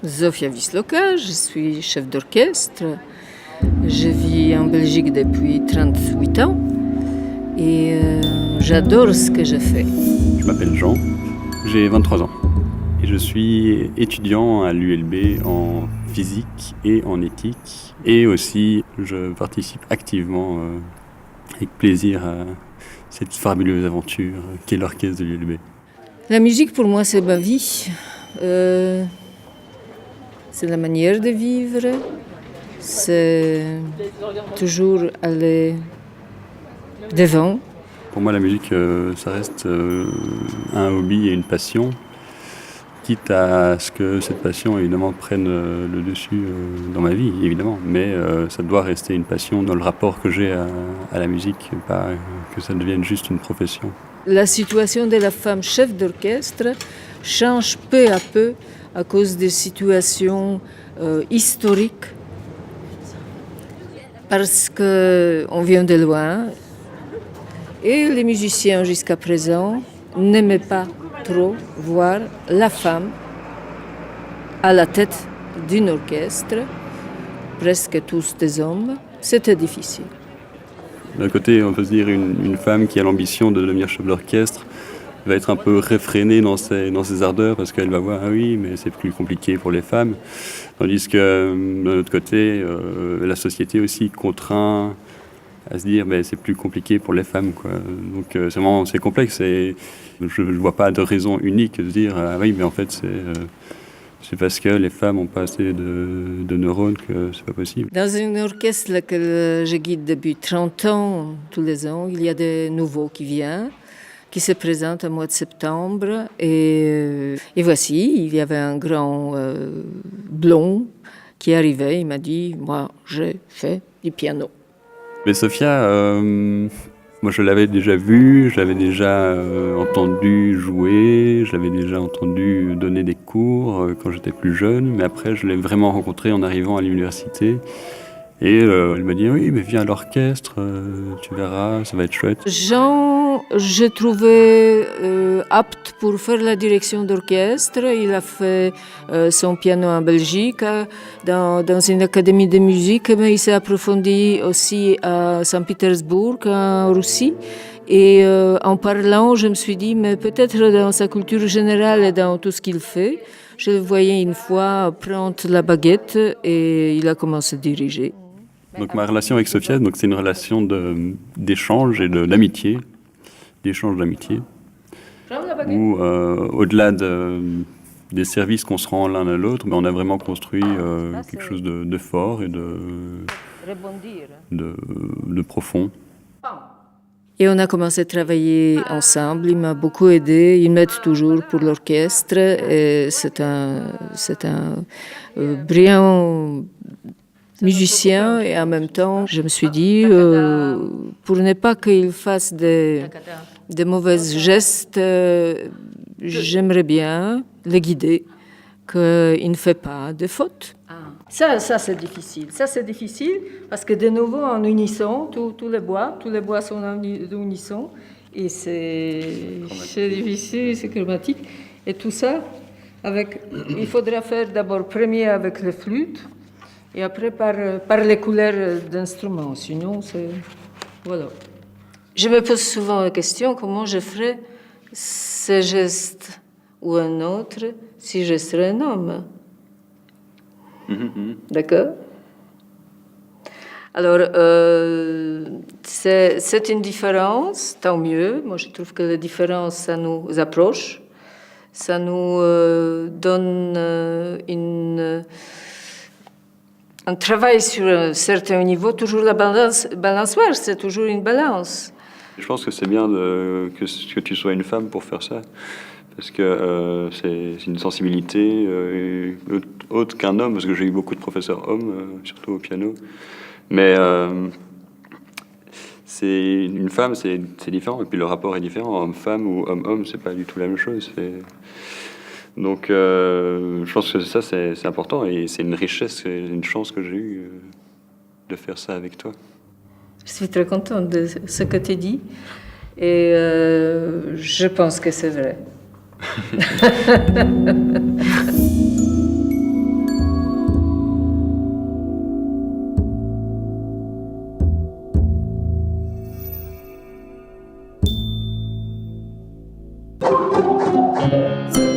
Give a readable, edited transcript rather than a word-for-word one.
Zofia Wisloka, je suis chef d'orchestre. Je vis en Belgique depuis 38 ans et j'adore ce que je fais. Je m'appelle Jean, j'ai 23 ans et je suis étudiant à l'ULB en physique et en éthique. Et aussi, je participe activement avec plaisir à cette fabuleuse aventure qu'est l'orchestre de l'ULB. La musique pour moi c'est ma vie. C'est la manière de vivre, c'est toujours aller devant. Pour moi, la musique, ça reste un hobby et une passion, quitte à ce que cette passion, évidemment, prenne le dessus dans ma vie, évidemment. Mais ça doit rester une passion dans le rapport que j'ai à la musique, pas que ça devienne juste une profession. La situation de la femme chef d'orchestre change peu à peu à cause des situations historiques, parce qu'on vient de loin et les musiciens jusqu'à présent n'aimaient pas trop voir la femme à la tête d'un orchestre, presque tous des hommes. C'était difficile. D'un côté, on peut se dire une femme qui a l'ambition de devenir chef d'orchestre va être un peu réfrénée dans ses ardeurs parce qu'elle va voir, ah oui, mais c'est plus compliqué pour les femmes. Tandis que, d'un autre côté, la société aussi contraint à se dire, mais c'est plus compliqué pour les femmes, quoi. Donc c'est complexe et je ne vois pas de raison unique de se dire, ah oui, mais en fait, c'est parce que les femmes n'ont pas assez de neurones que c'est pas possible. Dans un orchestre que je guide depuis 30 ans, tous les ans, il y a des nouveaux qui viennent, qui se présentent au mois de septembre. Et voici, il y avait un grand blond qui arrivait, il m'a dit, moi, je fais du piano. Mais Sofia, moi je l'avais déjà vue, je l'avais déjà entendu jouer, je l'avais déjà entendu donner des cours quand j'étais plus jeune, mais après je l'ai vraiment rencontrée en arrivant à l'université. Et elle m'a dit, oui, mais viens à l'orchestre, tu verras, ça va être chouette. Jean, je trouvais apte pour faire la direction d'orchestre. Il a fait son piano en Belgique, dans une académie de musique, mais il s'est approfondi aussi à Saint-Pétersbourg, en Russie. Et en parlant, je me suis dit, mais peut-être dans sa culture générale et dans tout ce qu'il fait, je le voyais une fois prendre la baguette et il a commencé à diriger. Donc ma relation avec Sofia, c'est une relation d'échange et d'amitié, d'échange d'amitié, où au-delà des services qu'on se rend l'un à l'autre, on a vraiment construit quelque chose de fort et de profond. Et on a commencé à travailler ensemble, il m'a beaucoup aidé, il m'aide toujours pour l'orchestre, et c'est un brillant musicien, et en même temps, je me suis dit, pour ne pas qu'il fasse des mauvais gestes, j'aimerais bien le guider, qu'il ne fait pas de fautes. Ça c'est difficile. Ça c'est difficile parce que de nouveau en unisson, tous les bois sont en unisson et c'est difficile, c'est chromatique. Et tout ça, il faudra faire d'abord premier avec les flûtes et après par les couleurs d'instruments. Sinon, voilà. Je me pose souvent la question comment je ferais ce geste ou un autre si je serais un homme. D'accord? Alors, c'est une différence, tant mieux. Moi, je trouve que la différence, ça nous approche. Ça nous donne un travail sur un certain niveau. Toujours la balançoire, c'est toujours une balance. Je pense que c'est bien que tu sois une femme pour faire ça. Parce que c'est une sensibilité autre qu'un homme, parce que j'ai eu beaucoup de professeurs hommes, surtout au piano. Mais c'est une femme, c'est différent. Et puis le rapport est différent. Homme-femme ou homme-homme, c'est pas du tout la même chose. Donc je pense que ça, c'est important. Et c'est une richesse, c'est une chance que j'ai eue de faire ça avec toi. Je suis très contente de ce que tu dis. Et je pense que c'est vrai. Bye.